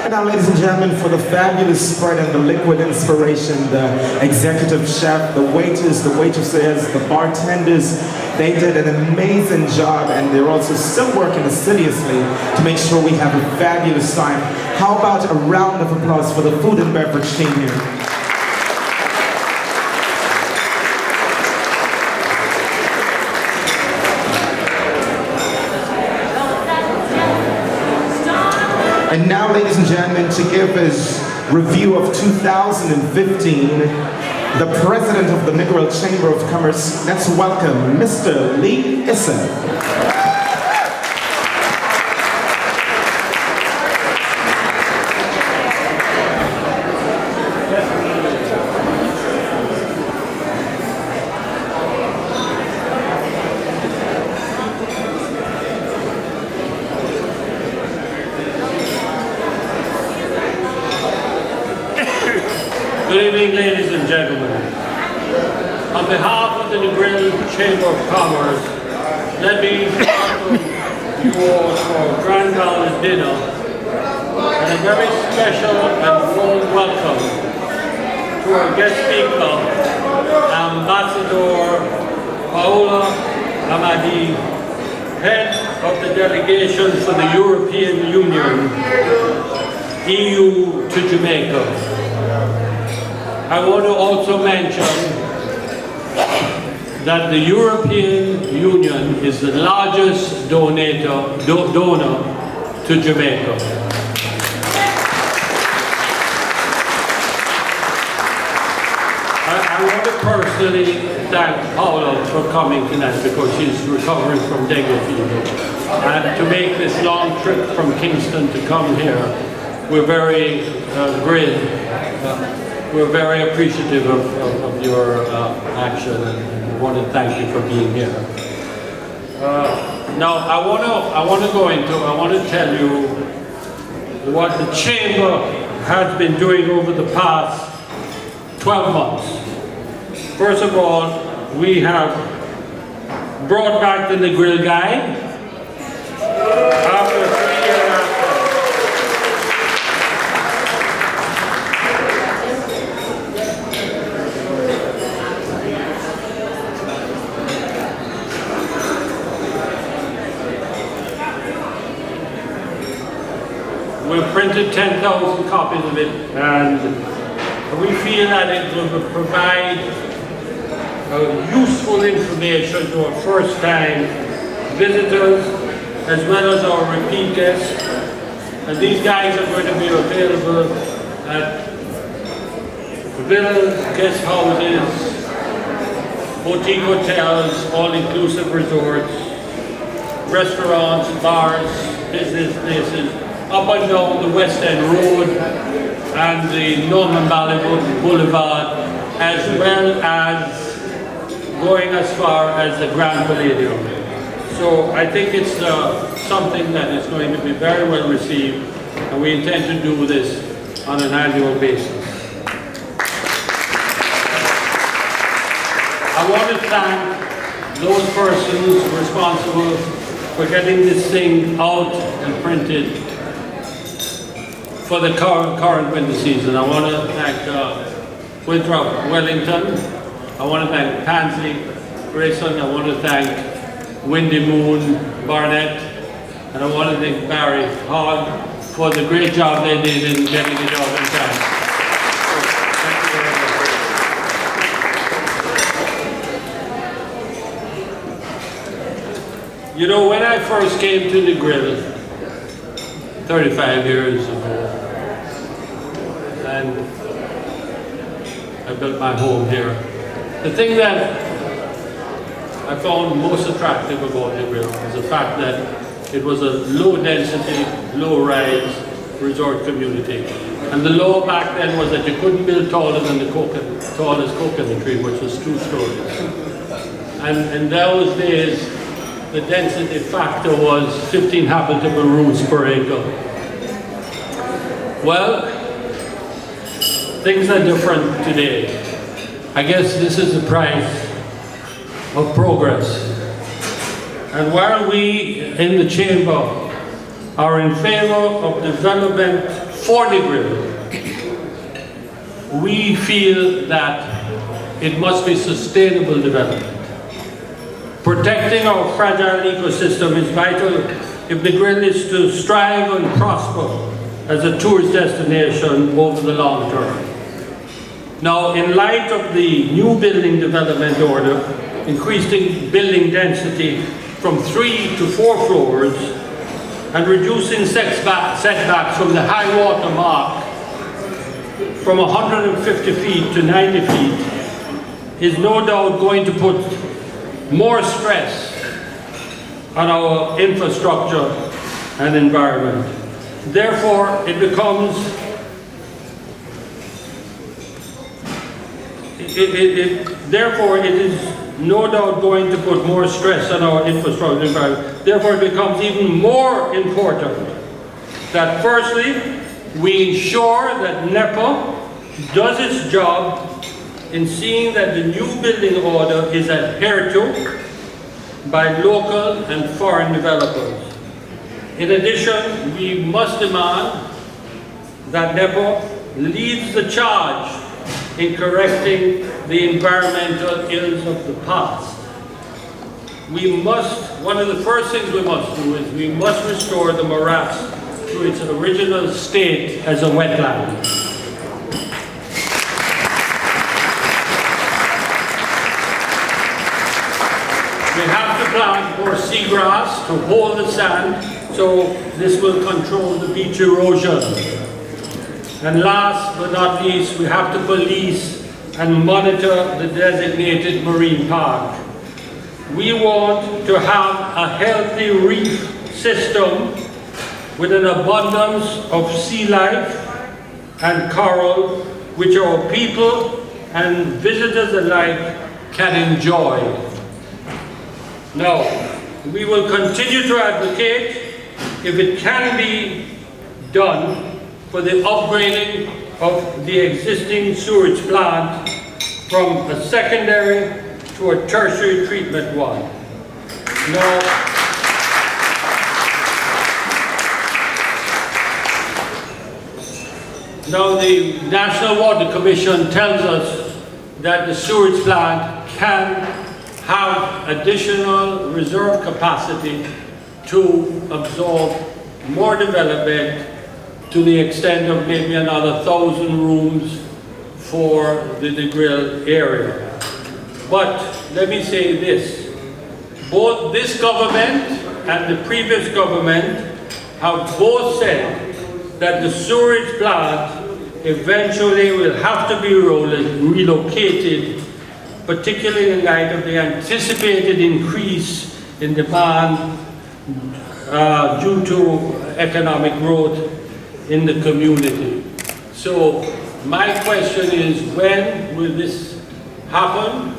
And now, ladies and gentlemen, for the fabulous spread and the liquid inspiration, the executive chef, the waiters, the waitresses, the bartenders, they did an amazing job, and they're also still working assiduously to make sure we have a fabulous time. How about a round of applause for the food and beverage team here? And now, ladies and gentlemen, to give his review of 2015, the president of the Negril Chamber of Commerce, let's welcome Mr. Lee Issa. Good evening, ladies and gentlemen. On behalf of the Negril Chamber of Commerce, let me welcome you all for Grand Gala's dinner and a very special and warm welcome to our guest speaker, Ambassador Paola Amadei, head of the delegation for the European Union, EU to Jamaica. I want to also mention that the European Union is the largest donor to Jamaica. I want to personally thank Paola for coming tonight because she's recovering from dengue fever. And to make this long trip from Kingston to come here, we're very we're very appreciative of your action, and want to thank you for being here. Now, I want to tell you what the Chamber has been doing over the past 12 months. First of all, we have brought back the Negril Guide. After 3 years after. We've printed 10,000 copies of it, and we feel that it will provide useful information to our first-time visitors as well as our repeat guests. And these guides are going to be available at villas, guest houses, boutique hotels, all-inclusive resorts, restaurants, bars, business places, up and down the West End Road and the Norman Valley Boulevard, as well as going as far as the Grand Palladium. So I think it's something that is going to be very well received, and we intend to do this on an annual basis. I want to thank those persons responsible for getting this thing out and printed for the current winter season. I want to thank Winthrop Wellington. I want to thank Pansy Grayson. I want to thank Windy Moon Barnett. And I want to thank Barry Hogg for the great job they did in getting it out in time. Thank you very much. You know, when I first came to Negril 35 years ago, and I built my home here, the thing that I found most attractive about Negril was the fact that it was a low-density, low-rise resort community. And the law back then was that you couldn't build taller than the tallest coconut tree, which was 2 stories. And in those days, the density factor was 15 habitable rooms per acre. Well, things are different today. I guess this is the price of progress. And while we in the chamber are in favor of development for Negril, we feel that it must be sustainable development. Protecting our fragile ecosystem is vital if Negril is to strive and prosper as a tourist destination over the long term. Now, in light of the new building development order, increasing building density from 3 to 4 floors and reducing setbacks from the high water mark from 150 feet to 90 feet is no doubt going to put more stress on our infrastructure and environment. Therefore, it becomes therefore, it is no doubt going to put more stress on our infrastructure and environment. Therefore, it becomes even more important that firstly, we ensure that NEPA does its job in seeing that the new building order is adhered to by local and foreign developers. In addition, we must demand that NEPA leads the charge in correcting the environmental ills of the past. One of the first things we must do is we must restore the morass to its original state as a wetland. We have to plant more seagrass to hold the sand, so this will control the beach erosion. And last but not least, we have to police and monitor the designated marine park. We want to have a healthy reef system with an abundance of sea life and coral, which our people and visitors alike can enjoy. Now, we will continue to advocate, if it can be done, for the upgrading of the existing sewage plant from a secondary to a tertiary treatment one. Now the National Water Commission tells us that the sewage plant can have additional reserve capacity to absorb more development to the extent of maybe another 1,000 rooms for the Negril area. But let me say this, both this government and the previous government have both said that the sewage plant eventually will have to be relocated, particularly in light of the anticipated increase in demand due to economic growth in the community. So my question is, when will this happen?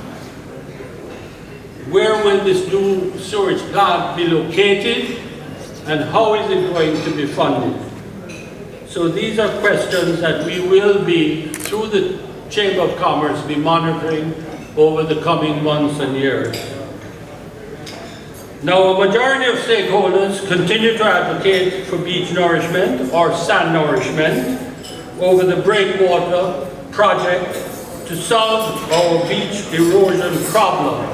Where will this new sewage plant be located? And how is it going to be funded? So these are questions that we will be, through the Chamber of Commerce, be monitoring over the coming months and years. Now, a majority of stakeholders continue to advocate for beach nourishment or sand nourishment over the breakwater project to solve our beach erosion problem.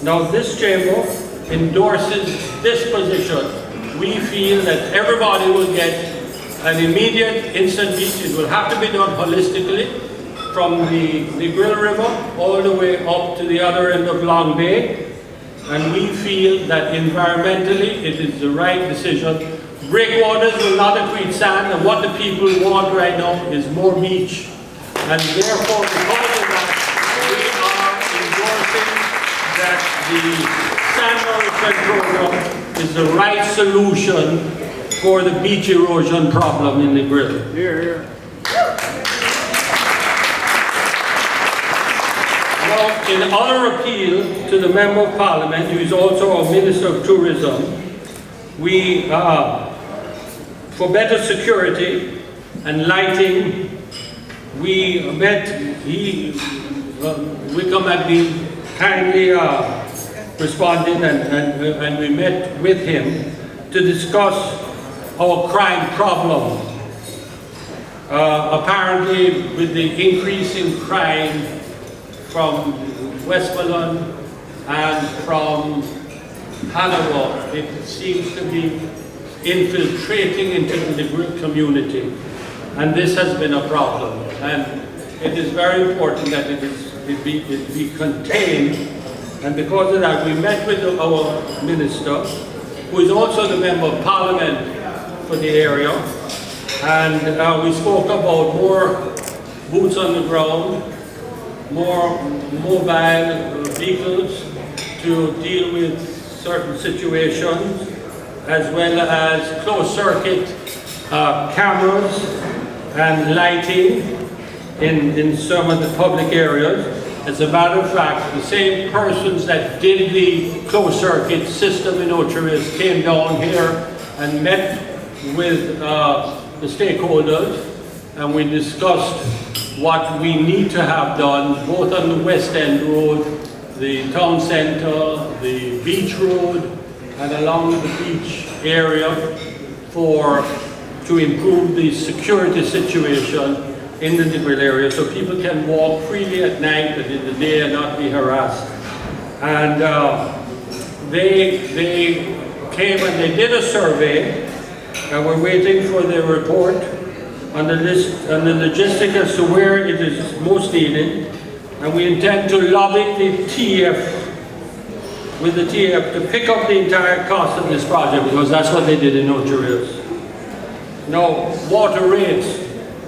Now, this chamber endorses this position. We feel that everybody will get an immediate instant beach. It will have to be done holistically from the Negril River all the way up to the other end of Long Bay. And we feel that environmentally it is the right decision. Breakwaters will not accrete sand, and what the people want right now is more beach. And therefore, because of that, we are endorsing that the sand nourishment program is the right solution for the beach erosion problem in Negril. Here, here. In other appeal to the Member of Parliament, who is also our Minister of Tourism, we, for better security and lighting, Wickham had been kindly responding, and we met with him to discuss our crime problem. Apparently, with the increase in crime from Westmoreland and from Hannibal, it seems to be infiltrating into the Negril community. And this has been a problem. And it is very important that it be contained. And because of that, we met with our minister, who is also the member of parliament for the area. And we spoke about more boots on the ground, more mobile vehicles to deal with certain situations, as well as closed circuit cameras and lighting in some of the public areas. As a matter of fact, the same persons that did the closed circuit system in Ocharis came down here and met with the stakeholders, and we discussed what we need to have done, both on the West End Road, the town centre, the beach road, and along the beach area to improve the security situation in the Negril area, so people can walk freely at night and in the day and not be harassed. And they came and they did a survey, and we're waiting for their report on the logistics as to where it is most needed. And we intend to lobby the TF, with the TF, to pick up the entire cost of this project, because that's what they did in Ocharis. Now, water rates.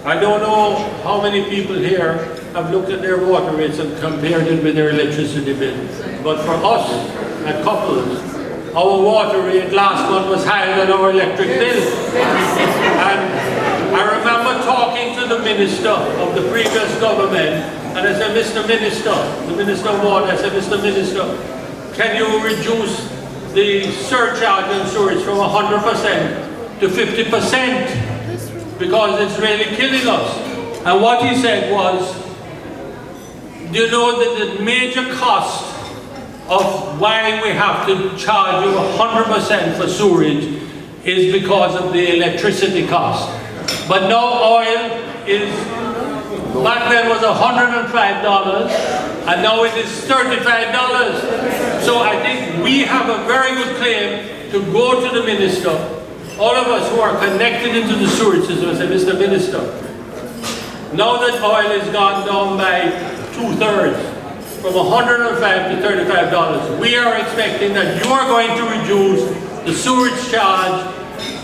I don't know how many people here have looked at their water rates and compared it with their electricity bill. But for us, at Couples, our water rate last month was higher than our electric bill. And I remember talking to the minister of the previous government, and I said, Mr. Minister, the Minister of Water, I said, Mr. Minister, can you reduce the surcharge on sewage from 100% to 50%? Because it's really killing us. And what he said was, do you know that the major cost of why we have to charge you 100% for sewerage is because of the electricity cost. But now oil is, back then was $105, and now it is $35. So I think we have a very good claim to go to the minister, all of us who are connected into the sewage system, and say, Mr. Minister, now that oil has gone down by 2/3, from $105 to $35, we are expecting that you are going to reduce the sewage charge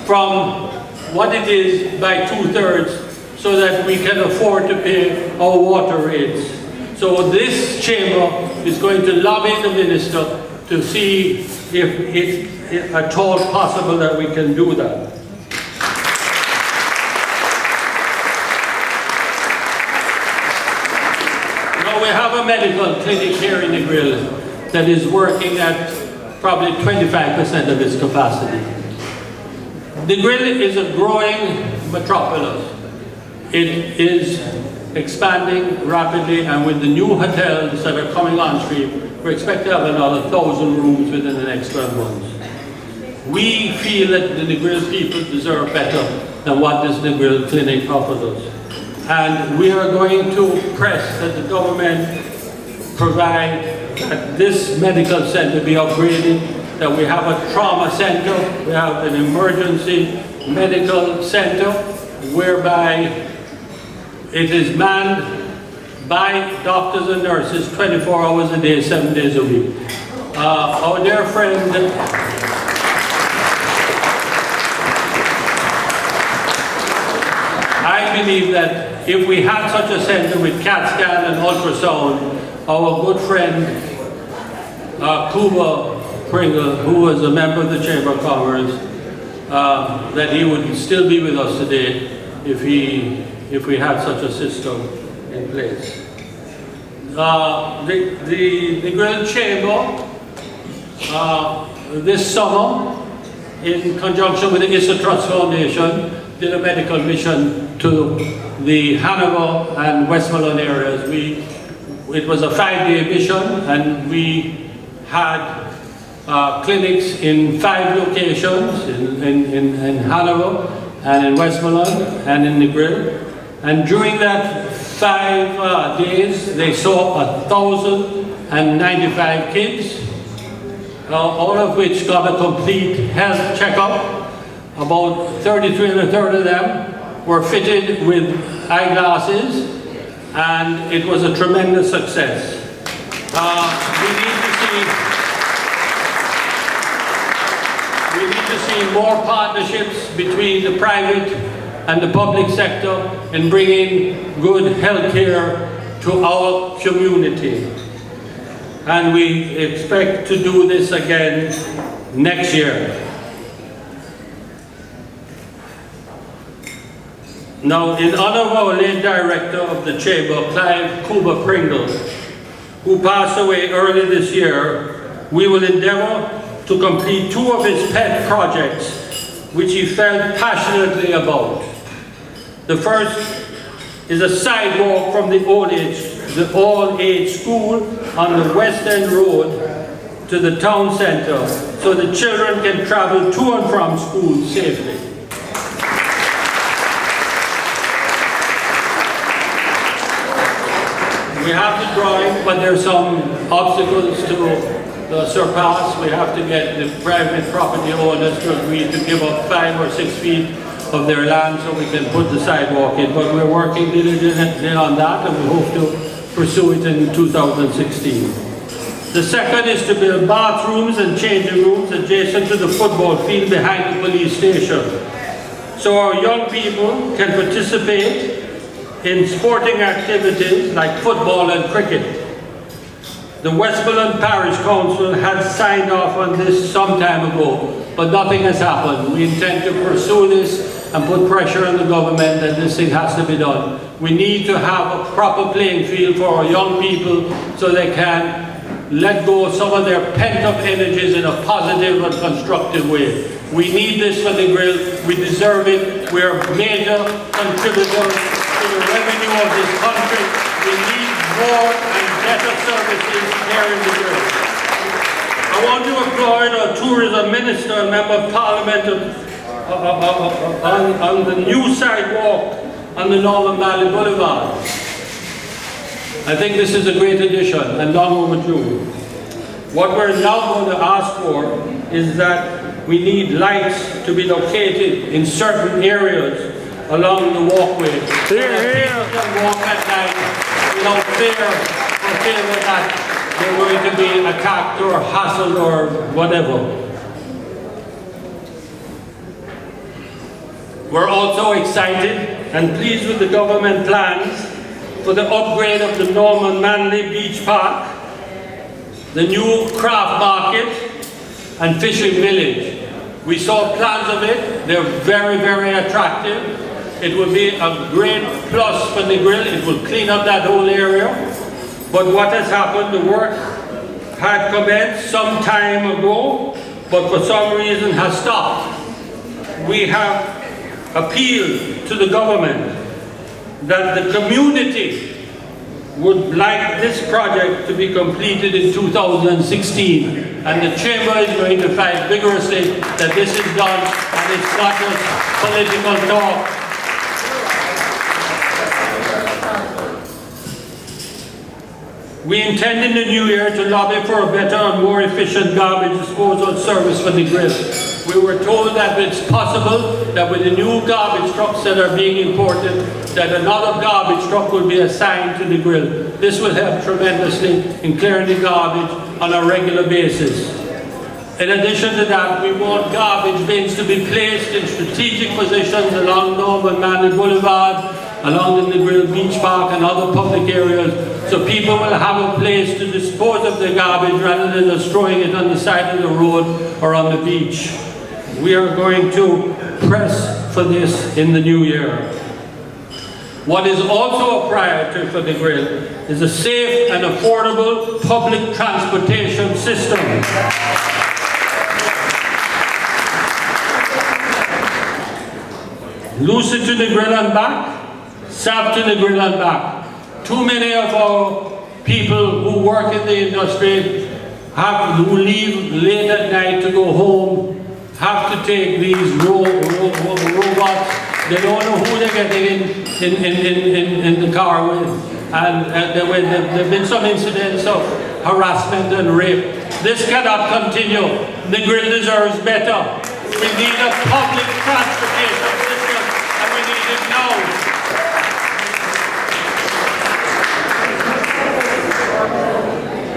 from what it is by 2/3, so that we can afford to pay our water rates. So this chamber is going to lobby the minister to see if it's at all possible that we can do that. Now we have a medical clinic here in Negril that is working at probably 25% of its capacity. Negril is a growing metropolis. It is expanding rapidly, and with the new hotels that are coming on stream, we expect to have another 1,000 rooms within the next 12 months. We feel that the Negril people deserve better than what this Negril clinic offers us. And we are going to press that the government provide that this medical center be upgraded, that we have a trauma center, we have an emergency medical center, whereby it is manned by doctors and nurses 24 hours a day, 7 days a week. Our dear friend, I believe that if we had such a center with CAT scan and ultrasound, our good friend Hough, who was a member of the Chamber of Commerce, that he would still be with us today if we had such a system in place. The Negril Chamber this summer, in conjunction with the Issa Trust Foundation, did a medical mission to the Hannibal and Westmoreland areas. It was a 5-day mission, and we had clinics in 5 locations, in Hanover, and in Westmoreland, and in Negril. And during that 5 days, they saw 1,095 kids, all of which got a complete health checkup. About 33 and a third of them were fitted with eyeglasses, and it was a tremendous success. We need to see more partnerships between the private and the public sector in bringing good health care to our community. And we expect to do this again next year. Now, in honor of our late director of the Chamber, Clive Cuba Pringle, who passed away early this year, we will endeavor to complete 2 of his pet projects, which he felt passionately about. The first is a sidewalk from the all-age school on the West End Road to the town centre, so the children can travel to and from school safely. We have the drawing, but there are some obstacles to surpass. We have to get the private property owners to agree to give up 5 or 6 feet of their land so we can put the sidewalk in. But we're working diligently on that, and we hope to pursue it in 2016. The second is to build bathrooms and changing rooms adjacent to the football field behind the police station, so our young people can participate in sporting activities like football and cricket. The Westmoreland Parish Council had signed off on this some time ago, but nothing has happened. We intend to pursue this and put pressure on the government that this thing has to be done. We need to have a proper playing field for our young people so they can let go of some of their pent-up energies in a positive and constructive way. We need this for Negril. We deserve it. We are major contributors to the revenue of this country. We need more and better services here in Negril. I want to applaud our tourism minister and member of parliament on the new sidewalk on the Northern Valley Boulevard. I think this is a great addition and long overdue. What we're now going to ask for is that we need lights to be located in certain areas along the walkway. People can walk at night without fear that they're going to be attacked or hassled or whatever. We're also excited and pleased with the government plans for the upgrade of the Norman Manley Beach Park, the new craft market, and fishing village. We saw plans of it. They're very, very attractive. It will be a great plus for Negril. It will clean up that whole area. But what has happened, the work had commenced some time ago, but for some reason has stopped. We have appealed to the government that the community would like this project to be completed in 2016. And the Chamber is going to fight vigorously that this is done, and it's not just political talk. We intend in the new year to lobby for a better and more efficient garbage disposal service for Negril. We were told that it's possible that with the new garbage trucks that are being imported, that another garbage truck will be assigned to Negril. This will help tremendously in clearing the garbage on a regular basis. In addition to that, we want garbage bins to be placed in strategic positions along Norman Manley Boulevard, along the Negril Beach Park and other public areas, so people will have a place to dispose of their garbage rather than just throwing it on the side of the road or on the beach. We are going to press for this in the new year. What is also a priority for Negril is a safe and affordable public transportation system. Lucid to Negril and back, South to Negril and back. Too many of our people who work in the industry who leave late at night to go home, have to take these robots. They don't know who they're getting in the car with. And there have been some incidents of harassment and rape. This cannot continue. Negril deserves better. We need a public transportation system, and we need it now.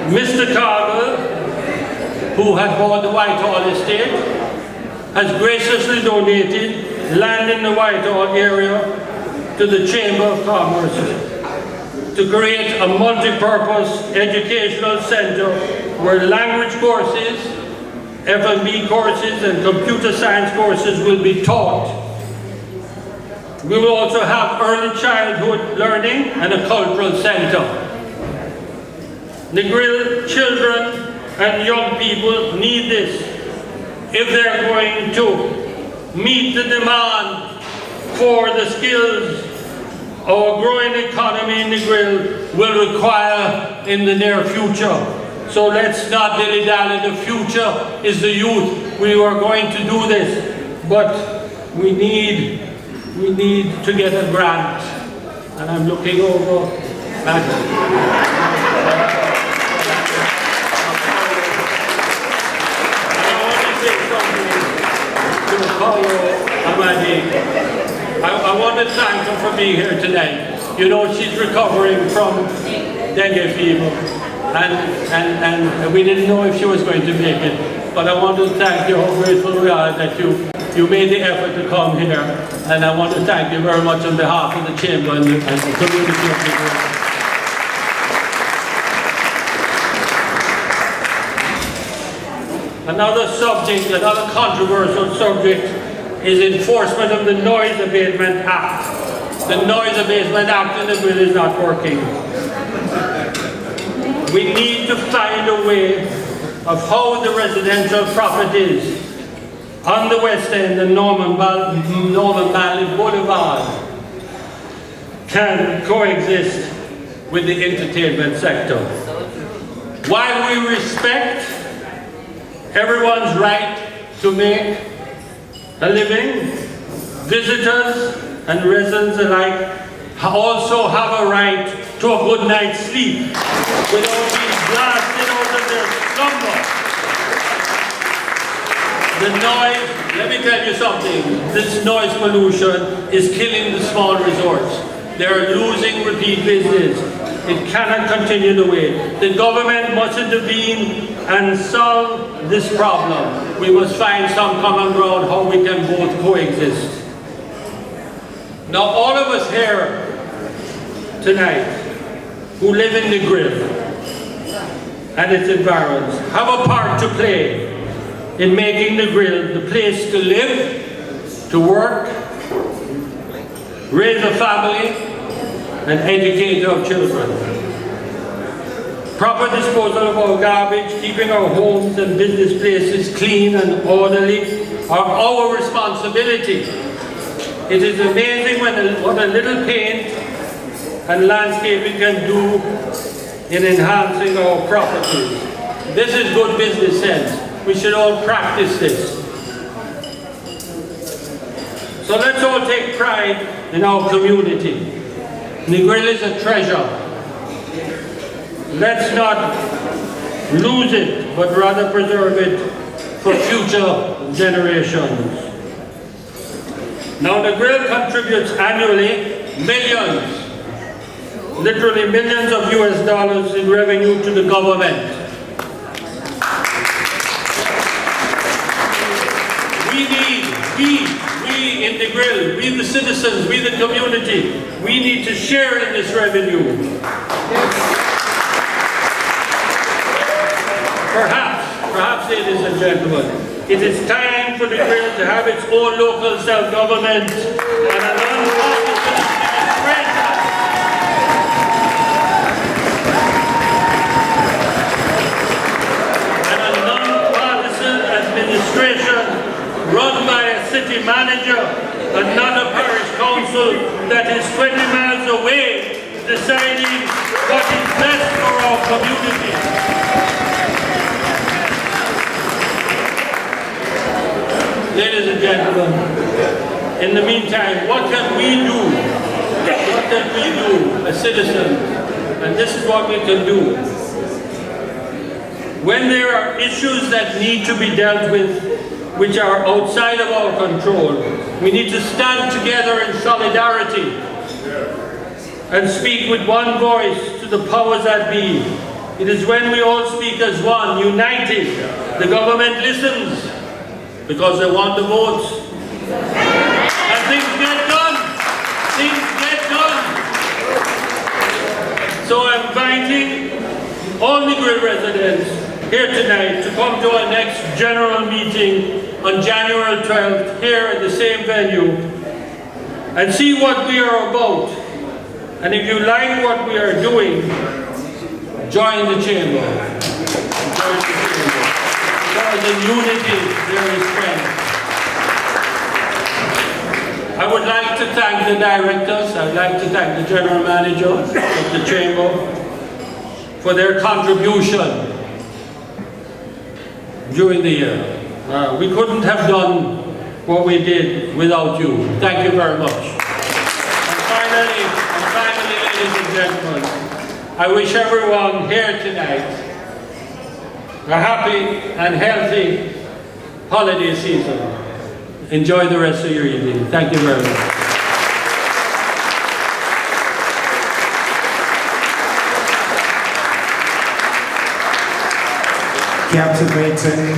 Mr. Carter, who had bought the Whitehall estate, has graciously donated land in the Whitehall area to the Chamber of Commerce to create a multi-purpose educational center where language courses, F&B courses and computer science courses will be taught. We will also have early childhood learning and a cultural center. Negril children and young people need this if they're going to meet the demand for the skills our growing economy in Negril will require in the near future. So let's not dilly-dally. The future is the youth. We are going to do this, but we need to get a grant. And I'm looking over at Paola, Amadei. I want to thank her for being here tonight. You know, she's recovering from dengue fever, and we didn't know if she was going to make it. But I want to thank you, how grateful we are that you made the effort to come here. And I want to thank you very much on behalf of the Chamber and the community of Negril. Another subject, another controversial subject is enforcement of the Noise Abatement Act. The Noise Abatement Act in Negril is not working. We need to find a way of how the residential properties on the West End and Norman Valley Boulevard can coexist with the entertainment sector. While we respect everyone's right to make a living, visitors and residents alike also have a right to a good night's sleep without being blasted out of their slumber. The noise, let me tell you something, this noise pollution is killing the small resorts. They are losing repeat business. It cannot continue the way. The government must intervene and solve this problem. We must find some common ground how we can both coexist. Now, all of us here tonight who live in Negril and its environs have a part to play in making Negril the place to live, to work, raise a family, and educate our children. Proper disposal of our garbage, keeping our homes and business places clean and orderly are our responsibility. It is amazing what a little paint and landscaping can do in enhancing our properties. This is good business sense. We should all practice this. So let's all take pride in our community. Negril is a treasure. Let's not lose it, but rather preserve it for future generations. Now, Negril contributes annually millions, literally millions of US dollars in revenue to the government. We in Negril, we the citizens, we the community, we need to share in this revenue. Perhaps, ladies and gentlemen, it is time for Negril to have its own local self-government and a non-partisan administration. And a non-partisan administration run by a city manager and not a parish council that is 20 miles away deciding what is best for our community. ladies and gentlemen, in the meantime, what can we do? What can we do as citizens? And this is what we can do. When there are issues that need to be dealt with, which are outside of our control, we need to stand together in solidarity and speak with one voice to the powers that be. It is when we all speak as one, united, the government listens because they want the votes. And things get done. Things get done. So I'm inviting all Negril residents here tonight to come to our next general meeting on January 12th here at the same venue and see what we are about. And if you like what we are doing, join the chamber. Join the chamber. Because in unity there is strength. I would like to thank the directors, I'd like to thank the general manager of the chamber for their contribution during the year. We couldn't have done what we did without you. Thank you very much. And finally, ladies and gentlemen, I wish everyone here tonight a happy and healthy holiday season. Enjoy the rest of your evening. Thank you very much. Captivating,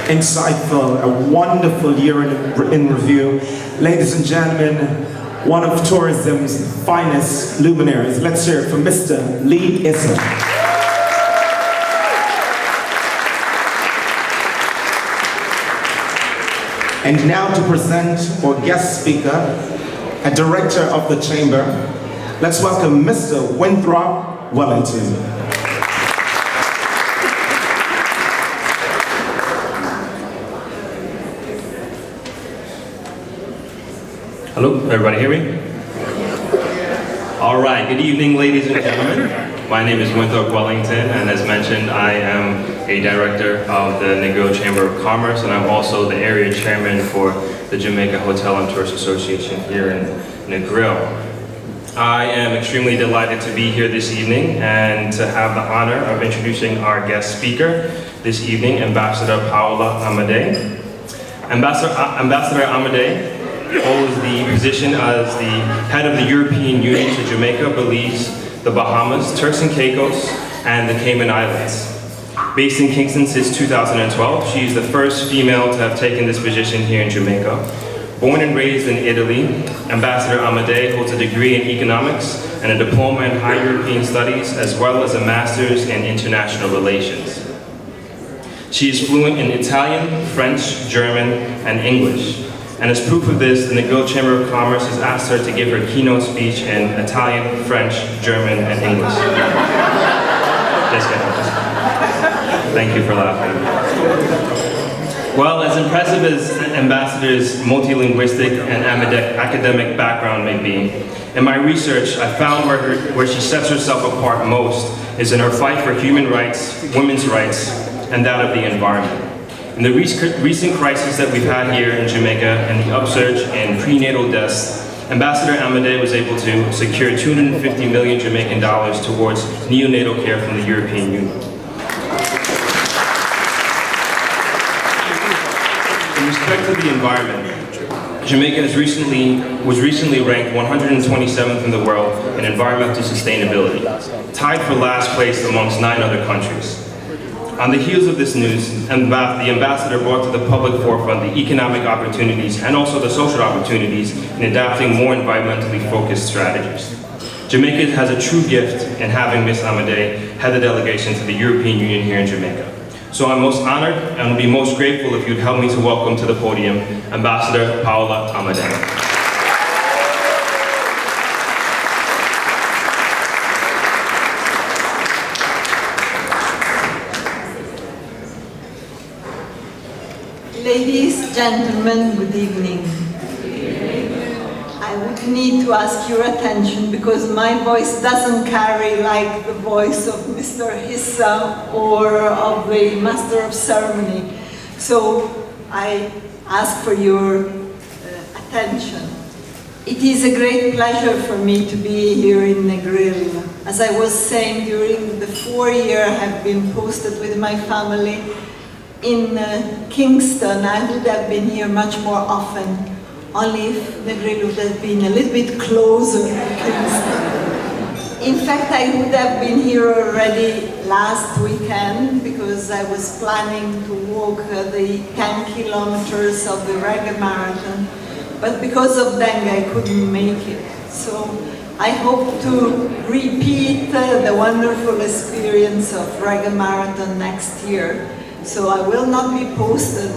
insightful, a wonderful year in review. Ladies and gentlemen, one of tourism's finest luminaries. Let's hear it from Mr. Lee Issa. And now to present our guest speaker, a director of the chamber, let's welcome Mr. Winthrop Wellington. Hello, everybody hear me? All right, good evening, ladies and gentlemen. My name is Winthrop Wellington, and as mentioned, I am a director of the Negril Chamber of Commerce, and I'm also the area chairman for the Jamaica Hotel and Tourist Association here in Negril. I am extremely delighted to be here this evening and to have the honor of introducing our guest speaker this evening, Ambassador Paola Amadei. Ambassador Amadei holds the position as the head of the European Union to Jamaica, Belize, the Bahamas, Turks and Caicos, and the Cayman Islands. Based in Kingston since 2012, she is the first female to have taken this position here in Jamaica. Born and raised in Italy, Ambassador Amadei holds a degree in economics and a diploma in high European studies, as well as a master's in international relations. She is fluent in Italian, French, German, and English. And as proof of this, the Negril Chamber of Commerce has asked her to give her keynote speech in Italian, French, German, and English. Thank you for laughing. Well, as impressive as Ambassador's multilinguistic and academic background may be, in my research, I found where she sets herself apart most is in her fight for human rights, women's rights, and that of the environment. In the recent crisis that we've had here in Jamaica and the upsurge in prenatal deaths, Ambassador Amadei was able to secure 250 million Jamaican dollars towards neonatal care from the European Union. In respect to the environment, Jamaica was recently ranked 127th in the world in environmental sustainability, tied for last place amongst 9 other countries. On the heels of this news, the ambassador brought to the public forefront the economic opportunities and also the social opportunities in adopting more environmentally focused strategies. Jamaica has a true gift in having Ms. Amadei head the delegation to the European Union here in Jamaica. So I'm most honored and would be most grateful if you'd help me to welcome to the podium Ambassador Paola Amadei. Ladies, gentlemen, good evening. I would need to ask your attention because my voice doesn't carry like the voice of Mr. Issa or of the Master of Ceremony. So I ask for your attention. It is a great pleasure for me to be here in Negril. As I was saying, during the 4 years I have been posted with my family in Kingston, I would have been here much more often, only if Negril would have been a little bit closer to Kingston. In fact, I would have been here already last weekend because I was planning to walk the 10 kilometers of the Reggae Marathon. But because of dengue, I couldn't make it. So I hope to repeat the wonderful experience of Reggae Marathon next year. So I will not be posted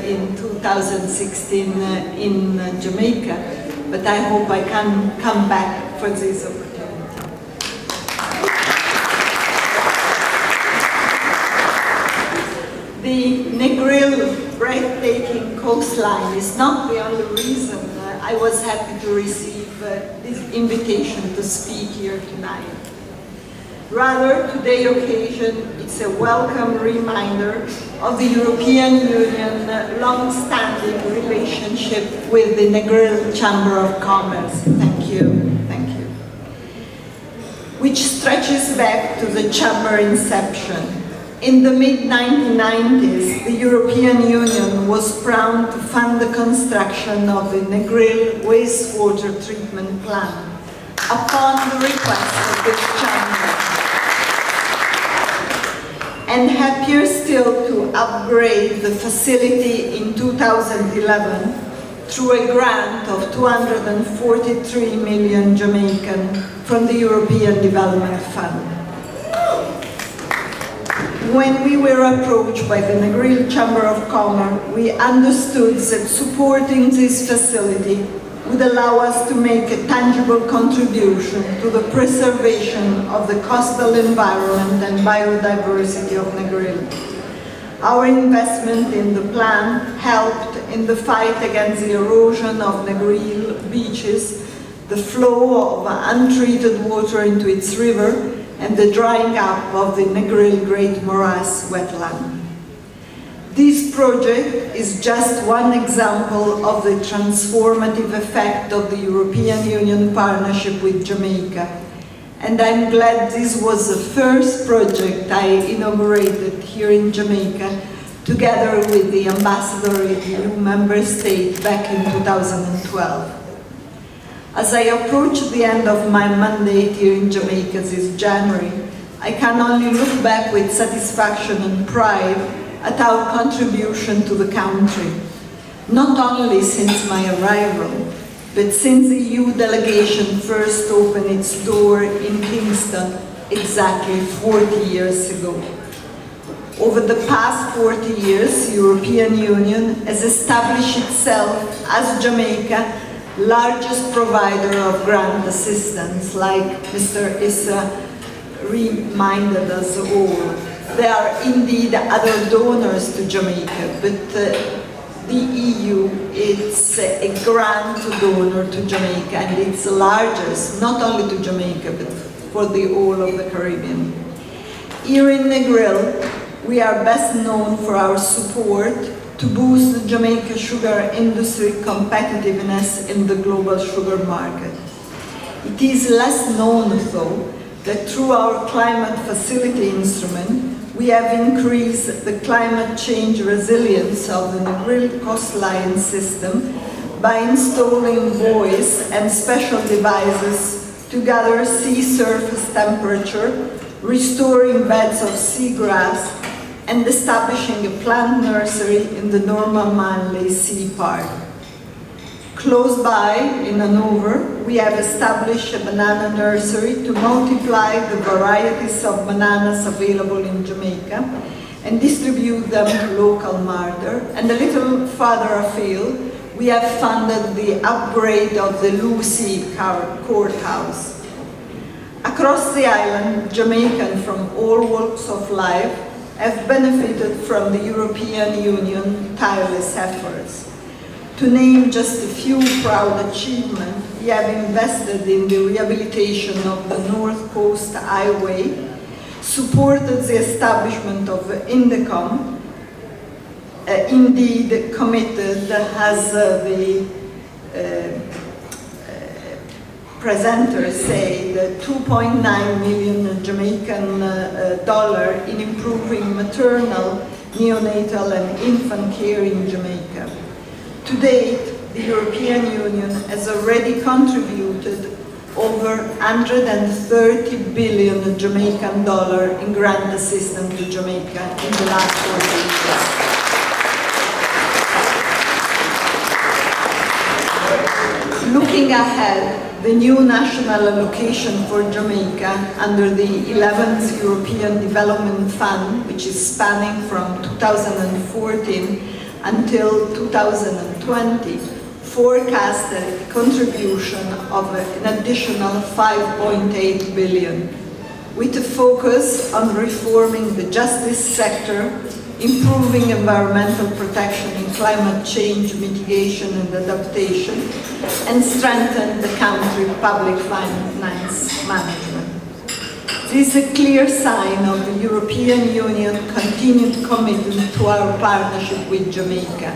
in 2016 in Jamaica, but I hope I can come back for this opportunity. The Negril breathtaking coastline is not the only reason I was happy to receive this invitation to speak here tonight. Rather, today's occasion is a welcome reminder of the European Union long-standing relationship with the Negril Chamber of Commerce. Thank you. Thank you. Which stretches back to the Chamber inception. In the mid-1990s, the European Union was proud to fund the construction of the Negril wastewater treatment plant upon the request of this chamber. And happier still to upgrade the facility in 2011 through a grant of 243 million Jamaican from the European Development Fund. When we were approached by the Negril Chamber of Commerce, we understood that supporting this facility would allow us to make a tangible contribution to the preservation of the coastal environment and biodiversity of Negril. Our investment in the plant helped in the fight against the erosion of Negril beaches, the flow of untreated water into its river, and the drying up of the Negril Great Morass wetland. This project is just one example of the transformative effect of the European Union partnership with Jamaica, and I'm glad this was the first project I inaugurated here in Jamaica, together with the ambassador in the EU member state back in 2012. As I approach the end of my mandate here in Jamaica this January, I can only look back with satisfaction and pride at our contribution to the country, not only since my arrival, but since the EU delegation first opened its door in Kingston exactly 40 years ago. Over the past 40 years, the European Union has established itself as Jamaica's largest provider of grant assistance, like Mr. Issa reminded us all. There are indeed other donors to Jamaica, but the EU is a grant donor to Jamaica, and it's the largest, not only to Jamaica, but for the whole of the Caribbean. Here in Negril, we are best known for our support to boost the Jamaica sugar industry competitiveness in the global sugar market. It is less known, though, that through our climate facility instrument, we have increased the climate change resilience of the Negril coastline system by installing buoys and special devices to gather sea surface temperature, restoring beds of seagrass, and establishing a plant nursery in the Norma Manley Sea Park. Close by, in Hanover, we have established a banana nursery to multiply the varieties of bananas available in Jamaica and distribute them to local market. And a little farther afield, we have funded the upgrade of the Lucy courthouse. Across the island, Jamaicans from all walks of life have benefited from the European Union's tireless efforts. To name just a few proud achievements, we have invested in the rehabilitation of the North Coast Highway, supported the establishment of Indecom, indeed committed, as the presenters say, the 2.9 million Jamaican dollar in improving maternal, neonatal and infant care in Jamaica. To date, the European Union has already contributed over 130 billion Jamaican dollar in grant assistance to Jamaica in the last 4 years. Looking ahead, the new national allocation for Jamaica under the 11th European Development Fund, which is spanning from 2014 until 2020, forecasted a contribution of an additional 5.8 billion, with a focus on reforming the justice sector, improving environmental protection and climate change mitigation and adaptation, and strengthen the country's public finance management. This is a clear sign of the European Union's continued commitment to our partnership with Jamaica.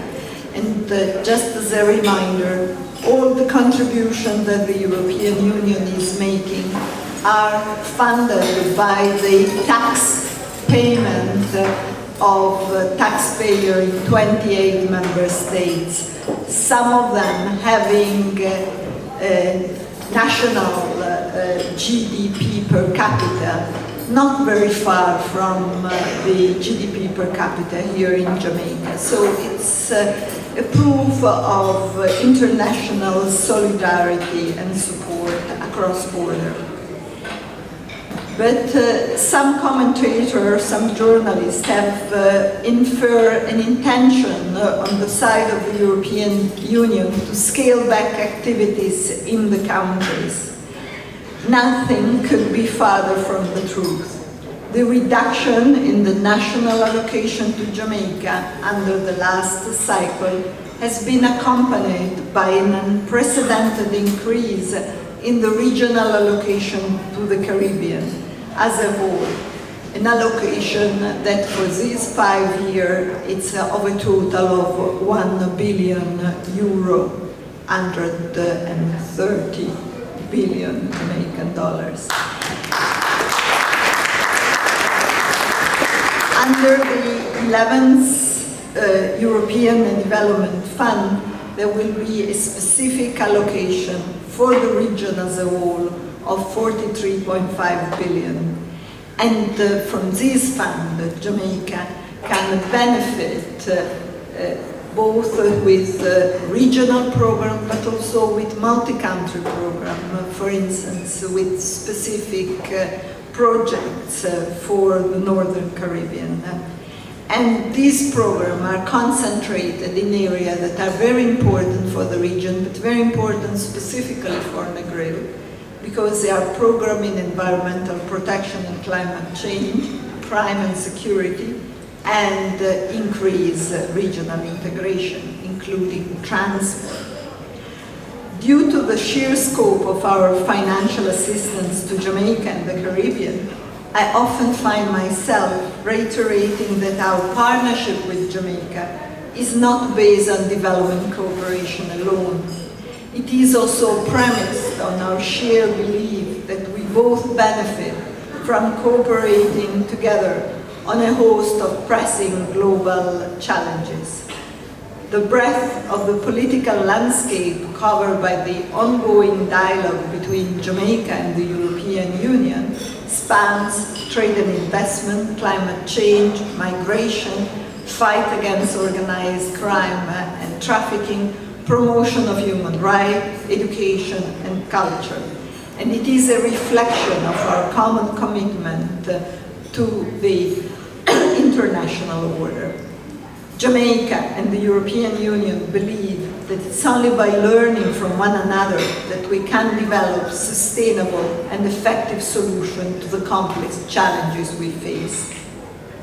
And just as a reminder, all the contributions that the European Union is making are funded by the tax payment of taxpayers in 28 member states, some of them having national GDP per capita not very far from the GDP per capita here in Jamaica. So it's a proof of international solidarity and support across border. But some commentators, some journalists have inferred an intention on the side of the European Union to scale back activities in the countries. Nothing could be farther from the truth. The reduction in the national allocation to Jamaica under the last cycle has been accompanied by an unprecedented increase in the regional allocation to the Caribbean as a whole. An allocation that for these 5 years, it's of a total of €1 billion, 130 billion Jamaican dollars. Under the 11th European Development Fund, there will be a specific allocation for the region as a whole of 43.5 billion. And from this fund, Jamaica can benefit both with regional program, but also with multi-country program, for instance, with specific projects for the Northern Caribbean. And these programs are concentrated in areas that are very important for the region, but very important specifically for Negril, because they are programs in environmental protection and climate change, crime and security, and increase regional integration, including transport. Due to the sheer scope of our financial assistance to Jamaica and the Caribbean, I often find myself reiterating that our partnership with Jamaica is not based on development cooperation alone. It is also premised on our shared belief that we both benefit from cooperating together on a host of pressing global challenges. The breadth of the political landscape covered by the ongoing dialogue between Jamaica and the European Union spans trade and investment, climate change, migration, fight against organized crime and trafficking, promotion of human rights, education and culture. And it is a reflection of our common commitment to the international order. Jamaica and the European Union believe that it's only by learning from one another that we can develop sustainable and effective solutions to the complex challenges we face.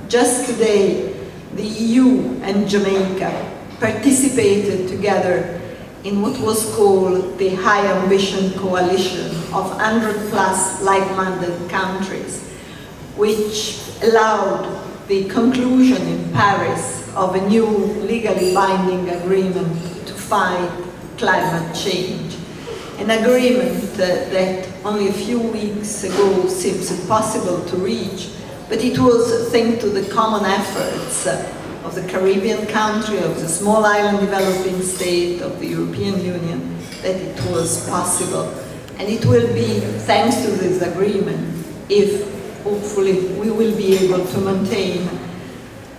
Just today, the EU and Jamaica participated together in what was called the High Ambition Coalition of 100 plus like-minded countries, which allowed the conclusion in Paris of a new legally binding agreement to fight climate change. An agreement that only a few weeks ago seems impossible to reach, but it was thanks to the common efforts of the Caribbean country, of the small island developing state, of the European Union, that it was possible. And it will be thanks to this agreement if, hopefully, we will be able to maintain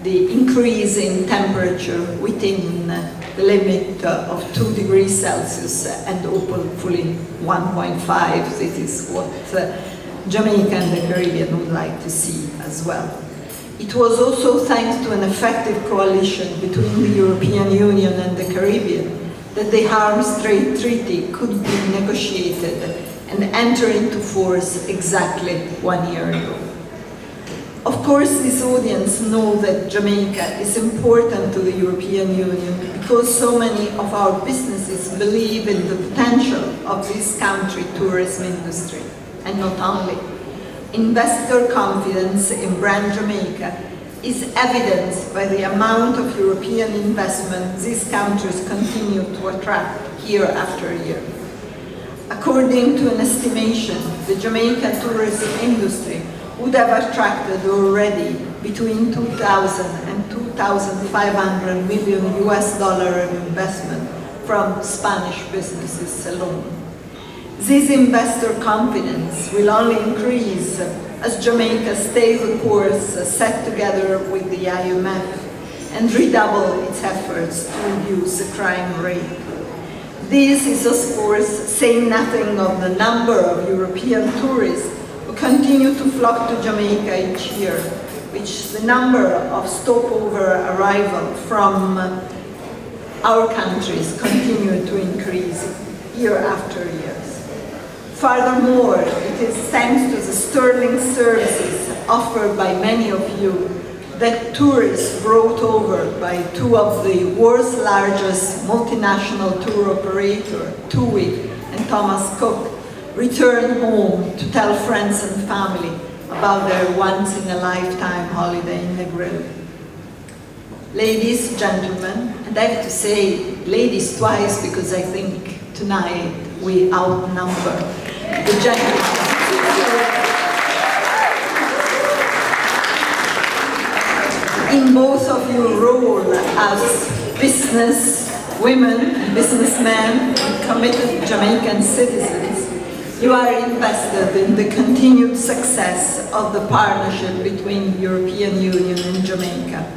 the increase in temperature within the limit of 2 degrees Celsius and hopefully 1.5. This is what Jamaica and the Caribbean would like to see as well. It was also thanks to an effective coalition between the European Union and the Caribbean that the Arms Trade Treaty could be negotiated and enter into force exactly 1 year ago. Of course, this audience knows that Jamaica is important to the European Union because so many of our businesses believe in the potential of this country's tourism industry. And not only. Investor confidence in brand Jamaica is evidenced by the amount of European investment these countries continue to attract year after year. According to an estimation, the Jamaican tourism industry would have attracted already between 2,000 and 2,500 million US dollar of investment from Spanish businesses alone. This investor confidence will only increase as Jamaica stays the course set together with the IMF and redouble its efforts to reduce the crime rate. This is, of course, saying nothing of the number of European tourists who continue to flock to Jamaica each year, which the number of stopover arrival from our countries continue to increase year after year. Furthermore, it is thanks to the sterling services offered by many of you that tourists brought over by two of the world's largest multinational tour operators, TUI and Thomas Cook, return home to tell friends and family about their once-in-a-lifetime holiday in Negril. Ladies, gentlemen, and I have to say ladies twice because I think tonight we outnumber the gentlemen. In both of your role as business women and businessmen and committed Jamaican citizens, you are invested in the continued success of the partnership between the European Union and Jamaica.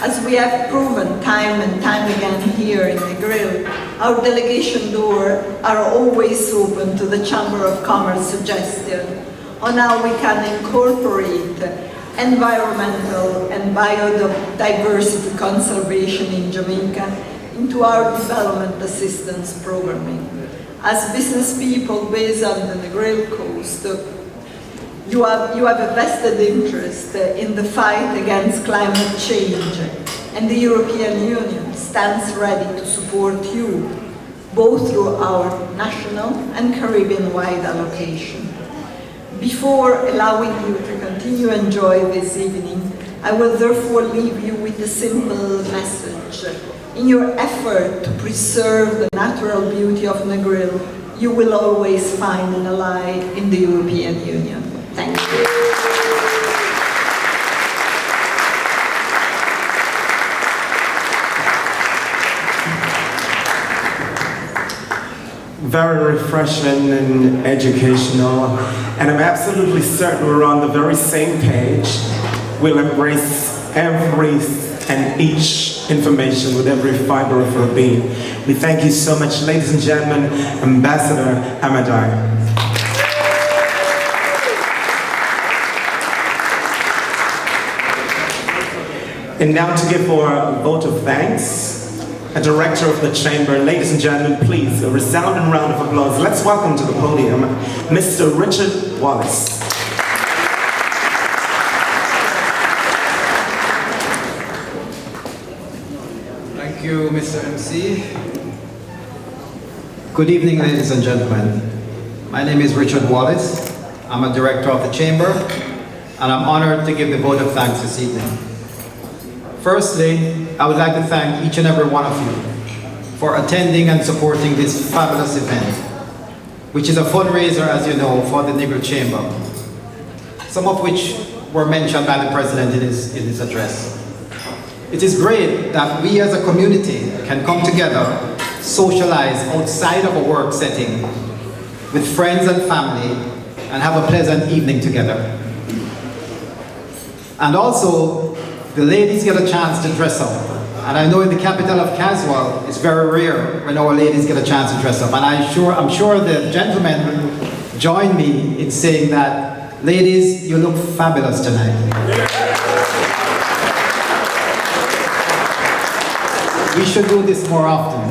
As we have proven time and time again here in Negril, our delegation doors are always open to the Chamber of Commerce suggestion on how we can incorporate environmental and biodiversity conservation in Jamaica into our development assistance programming. As business people based on the Negril coast, you have a vested interest in the fight against climate change, and the European Union stands ready to support you, both through our national and Caribbean-wide allocation. Before allowing you to continue to enjoy this evening, I will therefore leave you with a simple message. In your effort to preserve the natural beauty of Negril, you will always find an ally in the European Union. Thank you. Very refreshing and educational, and I'm absolutely certain we're on the very same page. We'll embrace every and each information with every fiber of our being. We thank you so much, ladies and gentlemen, Ambassador Amadei. And now to give our vote of thanks, a director of the chamber, ladies and gentlemen, please, a resounding round of applause. Let's welcome to the podium, Mr. Richard Wallace. Thank you, Mr. MC. Good evening, ladies and gentlemen. My name is Richard Wallace. I'm a director of the chamber, and I'm honored to give the vote of thanks this evening. Firstly, I would like to thank each and every one of you for attending and supporting this fabulous event, which is a fundraiser, as you know, for the Negril Chamber, some of which were mentioned by the President in his address. It is great that we as a community can come together, socialize outside of a work setting with friends and family, and have a pleasant evening together. And also, the ladies get a chance to dress up. And I know in the capital of casual, it's very rare when our ladies get a chance to dress up. And I'm sure the gentlemen will join me in saying that, ladies, you look fabulous tonight. We should do this more often.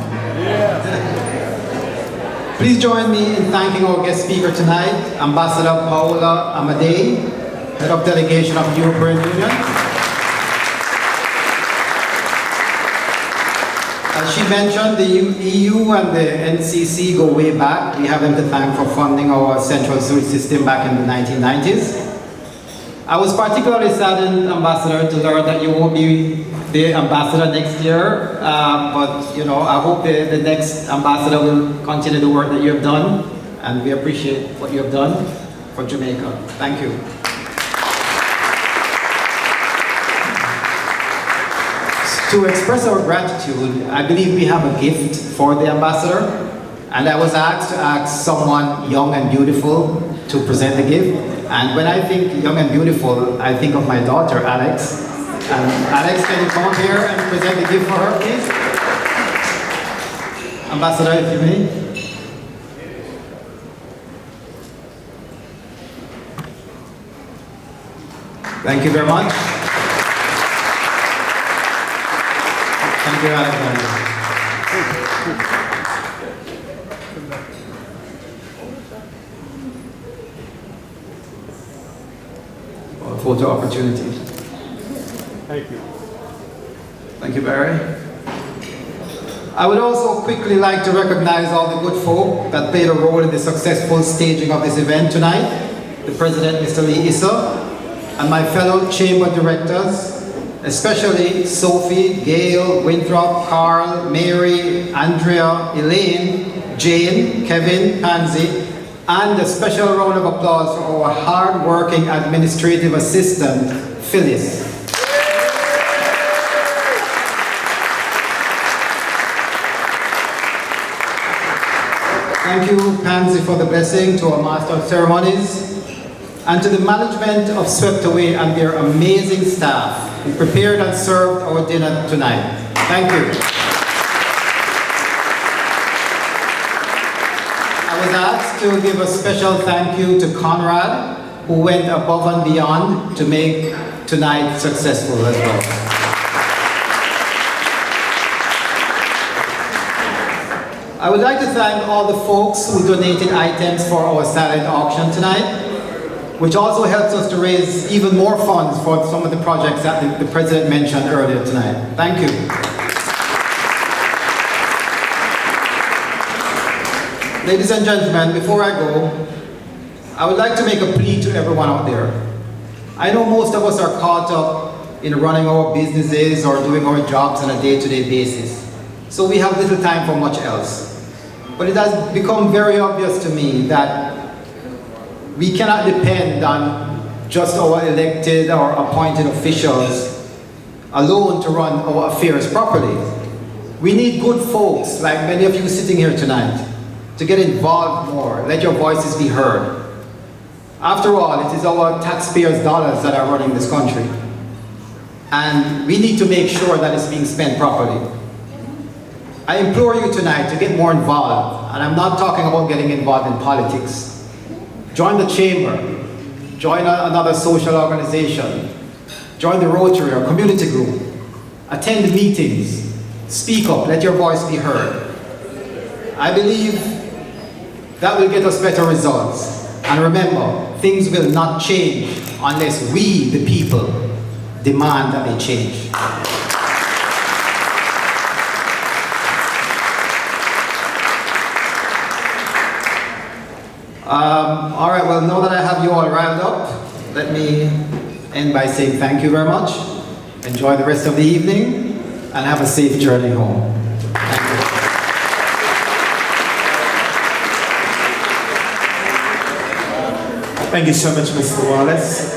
Please join me in thanking our guest speaker tonight, Ambassador Paola Amadei, Head of Delegation of the European Union. As she mentioned, the EU and the NCC go way back. We have them to thank for funding our central sewage system back in the 1990s. I was particularly saddened, Ambassador, to learn that you won't be the ambassador next year, but you know, I hope the next ambassador will continue the work that you have done, and we appreciate what you have done for Jamaica. Thank you. To express our gratitude, I believe we have a gift for the ambassador, and I was asked to ask someone young and beautiful to present the gift. And when I think young and beautiful, I think of my daughter, Alex. Alex, can you come up here and present the gift for her, please? Ambassador, if you may. Thank you very much. Thank you, Alexander. Photo opportunity. Thank you. Thank you, Barry. I would also quickly like to recognize all the good folk that played a role in the successful staging of this event tonight. The President, Mr. Lee Issa, and my fellow chamber directors, especially Sophie, Gail, Winthrop, Carl, Mary, Andrea, Elaine, Jane, Kevin, Pansy, and a special round of applause for our hard-working administrative assistant, Phyllis. Thank you, Pansy, for the blessing, to our Master of Ceremonies, and to the management of Swept Away and their amazing staff who prepared and served our dinner tonight. Thank you. I was asked to give a special thank you to Conrad, who went above and beyond to make tonight successful as well. I would like to thank all the folks who donated items for our silent auction tonight, which also helps us to raise even more funds for some of the projects that the President mentioned earlier tonight. Thank you. Ladies and gentlemen, before I go, I would like to make a plea to everyone out there. I know most of us are caught up in running our businesses or doing our jobs on a day-to-day basis, so we have little time for much else. But it has become very obvious to me that we cannot depend on just our elected or appointed officials alone to run our affairs properly. We need good folks, like many of you sitting here tonight, to get involved more, let your voices be heard. After all, it is our taxpayers' dollars that are running this country. And we need to make sure that it's being spent properly. I implore you tonight to get more involved, and I'm not talking about getting involved in politics. Join the chamber, join another social organization, join the Rotary or community group, attend meetings, speak up, let your voice be heard. I believe that will get us better results. And remember, things will not change unless we, the people, demand that they change. All right, well, now that I have you all riled up, let me end by saying thank you very much. Enjoy the rest of the evening and have a safe journey home. Thank you so much, Mr. Wallace.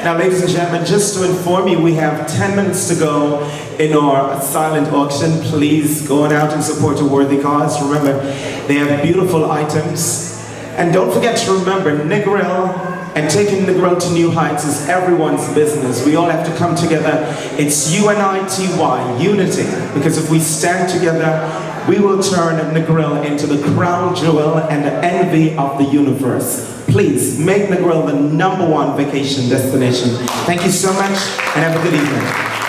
Now, ladies and gentlemen, just to inform you, we have 10 minutes to go in our silent auction. Please go on out and support a worthy cause. Remember, they have beautiful items. And don't forget to remember, Negril and taking Negril to new heights is everyone's business. We all have to come together. It's UNITY, unity. Because if we stand together, we will turn Negril into the crown jewel and the envy of the universe. Please make Negril the #1 vacation destination. Thank you so much and have a good evening.